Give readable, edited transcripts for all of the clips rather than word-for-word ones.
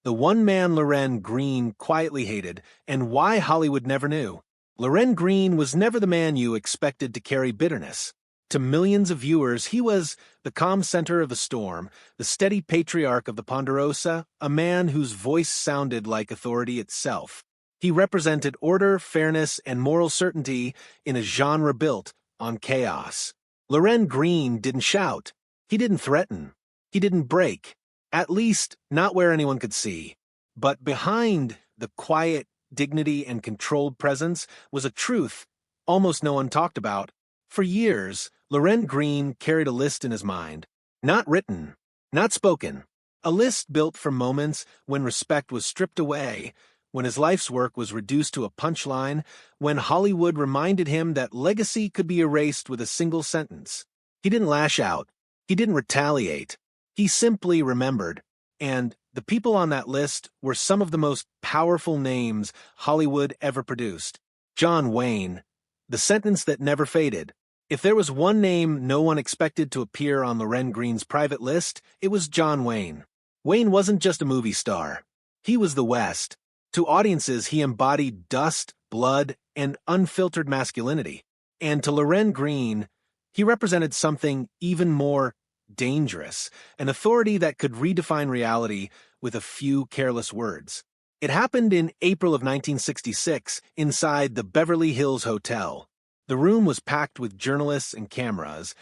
The one man Lorne Greene quietly hated, and why Hollywood never knew. Lorne Greene was never the man you expected to carry bitterness. To millions of viewers, he was the calm center of the storm, the steady patriarch of the Ponderosa, a man whose voice sounded like authority itself. He represented order, fairness, and moral certainty in a genre built on chaos. Lorne Greene didn't shout. He didn't threaten. He didn't break. At least, not where anyone could see. But behind the quiet dignity and controlled presence was a truth almost no one talked about. For years, Lorne Greene carried a list in his mind. Not written, not spoken. A list built for moments when respect was stripped away, when his life's work was reduced to a punchline, when Hollywood reminded him that legacy could be erased with a single sentence. He didn't lash out. He didn't retaliate. He simply remembered. And the people on that list were some of the most powerful names Hollywood ever produced. John Wayne, the sentence that never faded. If there was one name no one expected to appear on Lorne Greene's private list, it was John Wayne. Wayne wasn't just a movie star. He was the West. To audiences, he embodied dust, blood, and unfiltered masculinity. And to Lorne Greene, he represented something even more dangerous, an authority that could redefine reality with a few careless words. It happened in April of 1966 inside the Beverly Hills Hotel. The room was packed with journalists and cameras,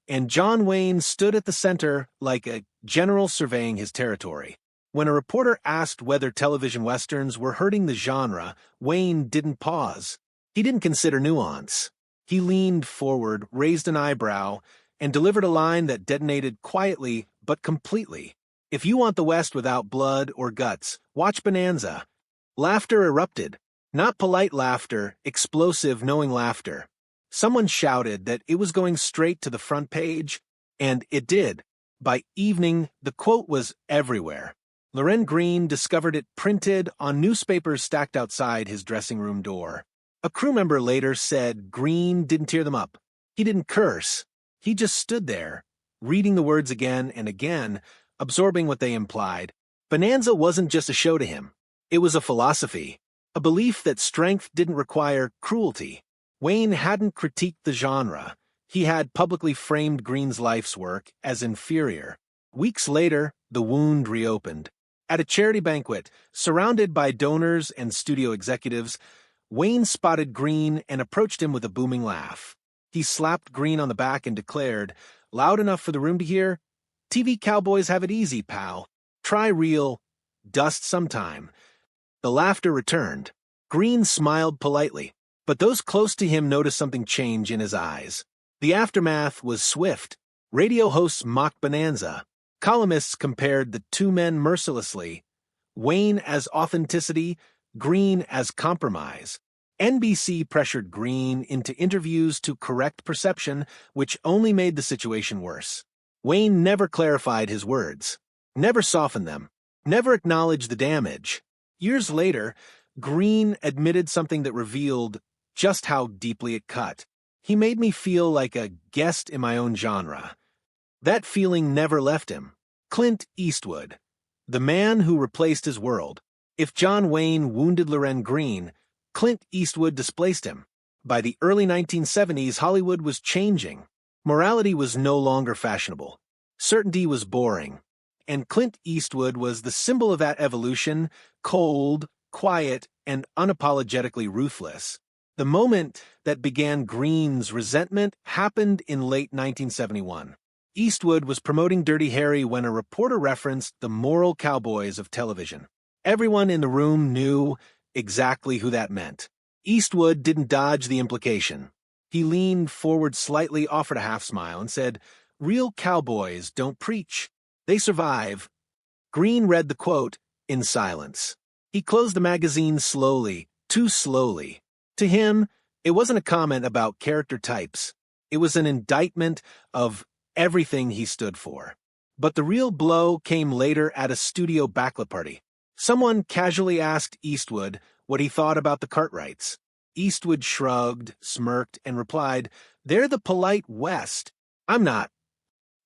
and John Wayne stood at the center like a general surveying his territory. When a reporter asked whether television westerns were hurting the genre, Wayne didn't pause. He didn't consider nuance. He leaned forward, raised an eyebrow, and delivered a line that detonated quietly but completely. If you want the West without blood or guts, watch Bonanza. Laughter erupted. Not polite laughter, explosive, knowing laughter. Someone shouted that it was going straight to the front page, and it did. By evening, the quote was everywhere. Lorne Greene discovered it printed on newspapers stacked outside his dressing room door. A crew member later said Greene didn't tear them up. He didn't curse. He just stood there, reading the words again and again, absorbing what they implied. Bonanza wasn't just a show to him. It was a philosophy, a belief that strength didn't require cruelty. Wayne hadn't critiqued the genre. He had publicly framed Greene's life's work as inferior. Weeks later, the wound reopened. At a charity banquet, surrounded by donors and studio executives, Wayne spotted Greene and approached him with a booming laugh. He slapped Greene on the back and declared, loud enough for the room to hear, "TV cowboys have it easy, pal. Try real dust sometime." The laughter returned. Greene smiled politely, but those close to him noticed something change in his eyes. The aftermath was swift. Radio hosts mocked Bonanza. Columnists compared the two men mercilessly, Wayne as authenticity, Greene as compromise. NBC pressured Greene into interviews to correct perception, which only made the situation worse. Wayne never clarified his words, never softened them, never acknowledged the damage. Years later, Greene admitted something that revealed just how deeply it cut. He made me feel like a guest in my own genre. That feeling never left him. Clint Eastwood, the man who replaced his world. If John Wayne wounded Lorne Greene, Clint Eastwood displaced him. By the early 1970s, Hollywood was changing. Morality was no longer fashionable. Certainty was boring. And Clint Eastwood was the symbol of that evolution, cold, quiet, and unapologetically ruthless. The moment that began Greene's resentment happened in late 1971. Eastwood was promoting Dirty Harry when a reporter referenced the moral cowboys of television. Everyone in the room knew exactly who that meant. Eastwood didn't dodge the implication. He leaned forward slightly, offered a half-smile, and said, "Real cowboys don't preach. They survive." Greene read the quote in silence. He closed the magazine slowly, too slowly. To him, it wasn't a comment about character types. It was an indictment of everything he stood for. But the real blow came later at a studio backlit party. Someone casually asked Eastwood what he thought about the Cartwrights. Eastwood shrugged, smirked, and replied, "They're the polite West. I'm not."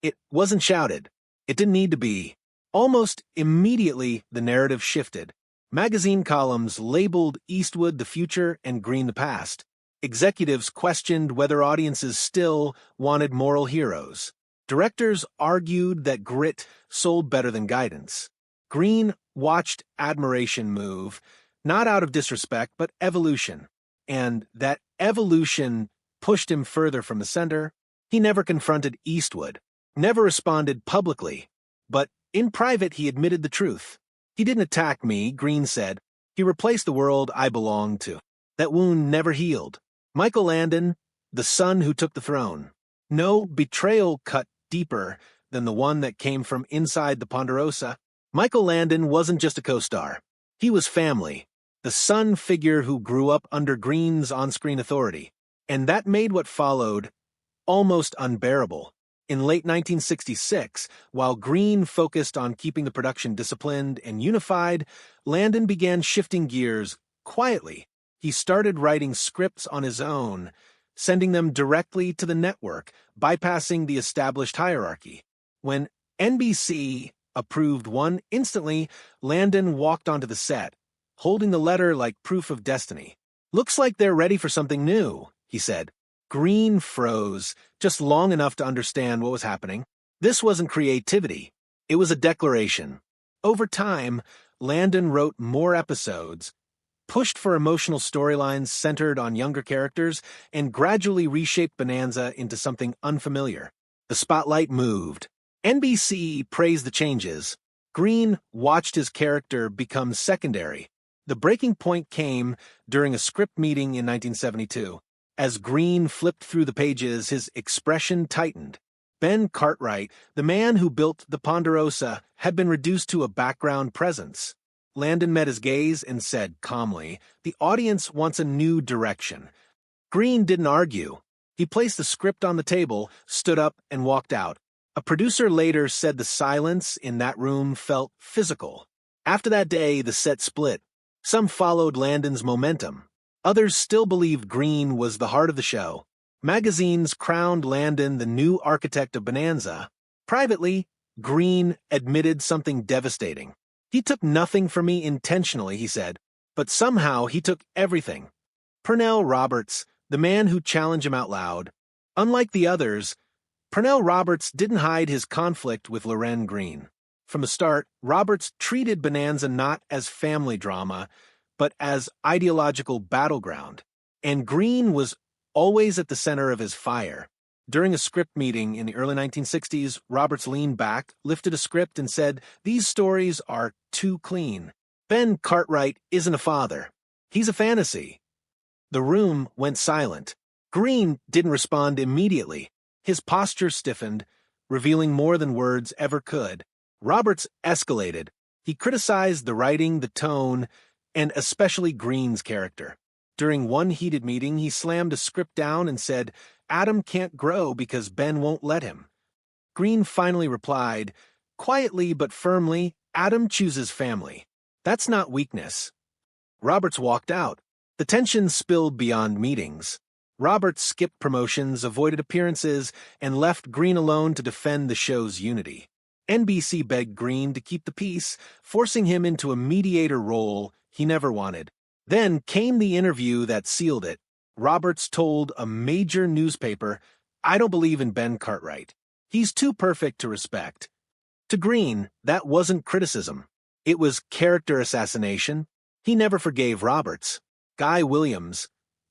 It wasn't shouted. It didn't need to be. Almost immediately, the narrative shifted. Magazine columns labeled Eastwood the future and Greene the past. Executives questioned whether audiences still wanted moral heroes. Directors argued that grit sold better than guidance. Greene watched admiration move, not out of disrespect, but evolution. And that evolution pushed him further from the center. He never confronted Eastwood, never responded publicly, but in private he admitted the truth. He didn't attack me, Greene said. He replaced the world I belonged to. That wound never healed. Michael Landon, the son who took the throne. No betrayal cut deeper than the one that came from inside the Ponderosa. Michael Landon wasn't just a co-star. He was family, the son figure who grew up under Greene's on-screen authority. And that made what followed almost unbearable. In late 1966, while Greene focused on keeping the production disciplined and unified, Landon began shifting gears quietly. He started writing scripts on his own, sending them directly to the network, bypassing the established hierarchy. When NBC approved one, instantly, Landon walked onto the set, holding the letter like proof of destiny. "Looks like they're ready for something new," he said. Greene froze, just long enough to understand what was happening. This wasn't creativity. It was a declaration. Over time, Landon wrote more episodes, pushed for emotional storylines centered on younger characters, and gradually reshaped Bonanza into something unfamiliar. The spotlight moved. NBC praised the changes. Greene watched his character become secondary. The breaking point came during a script meeting in 1972. As Greene flipped through the pages, his expression tightened. Ben Cartwright, the man who built the Ponderosa, had been reduced to a background presence. Landon met his gaze and said calmly, "The audience wants a new direction." Greene didn't argue. He placed the script on the table, stood up, and walked out. A producer later said the silence in that room felt physical. After that day, the set split. Some followed Landon's momentum. Others still believed Greene was the heart of the show. Magazines crowned Landon the new architect of Bonanza. Privately, Greene admitted something devastating. "He took nothing from me intentionally," he said, "but somehow he took everything." Pernell Roberts, the man who challenged him out loud. Unlike the others, Pernell Roberts didn't hide his conflict with Lorne Greene. From the start, Roberts treated Bonanza not as family drama, but as ideological battleground. And Greene was always at the center of his fire. During a script meeting in the early 1960s, Roberts leaned back, lifted a script, and said, "These stories are too clean. Ben Cartwright isn't a father. He's a fantasy." The room went silent. Greene didn't respond immediately. His posture stiffened, revealing more than words ever could. Roberts escalated. He criticized the writing, the tone, and especially Greene's character. During one heated meeting, he slammed a script down and said, "Adam can't grow because Ben won't let him." Greene finally replied, quietly but firmly, "Adam chooses family. That's not weakness." Roberts walked out. The tension spilled beyond meetings. Roberts skipped promotions, avoided appearances, and left Greene alone to defend the show's unity. NBC begged Greene to keep the peace, forcing him into a mediator role he never wanted. Then came the interview that sealed it. Roberts told a major newspaper, "I don't believe in Ben Cartwright. He's too perfect to respect." To Greene, that wasn't criticism. It was character assassination. He never forgave Roberts. Guy Williams.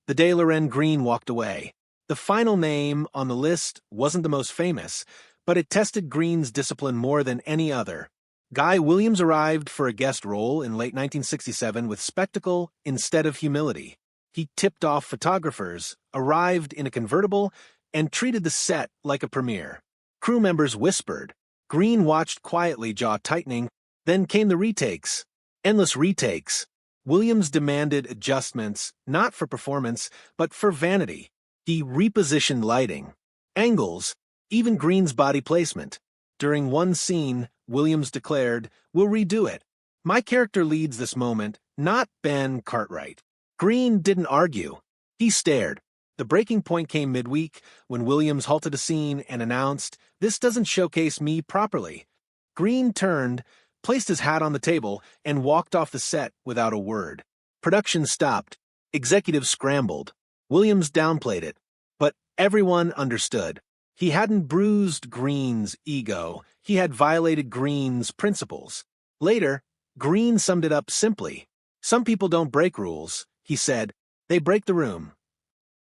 The day Lorne Greene walked away. The final name on the list wasn't the most famous, but it tested Greene's discipline more than any other. Guy Williams arrived for a guest role in late 1967 with spectacle instead of humility. He tipped off photographers, arrived in a convertible, and treated the set like a premiere. Crew members whispered. Greene watched quietly, jaw tightening. Then came the retakes. Endless retakes. Williams demanded adjustments, not for performance, but for vanity. He repositioned lighting, angles, even Greene's body placement. During one scene, Williams declared, "We'll redo it. My character leads this moment, not Ben Cartwright." Greene didn't argue. He stared. The breaking point came midweek when Williams halted a scene and announced, "This doesn't showcase me properly." Greene turned, placed his hat on the table, and walked off the set without a word. Production stopped. Executives scrambled. Williams downplayed it. But everyone understood. He hadn't bruised Greene's ego. He had violated Greene's principles. Later, Greene summed it up simply. Some people don't break rules, he said. They break the room.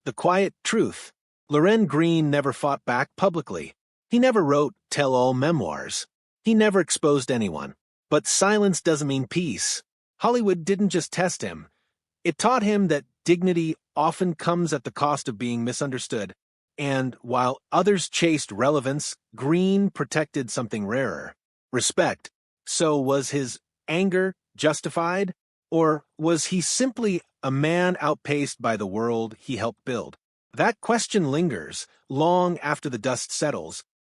The quiet truth. Lorne Greene never fought back publicly. He never wrote tell-all memoirs. He never exposed anyone. But silence doesn't mean peace. Hollywood didn't just test him. It taught him that dignity often comes at the cost of being misunderstood. And while others chased relevance, Greene protected something rarer. Respect. So was his anger justified? Or was he simply a man outpaced by the world he helped build? That question lingers long after the dust settles,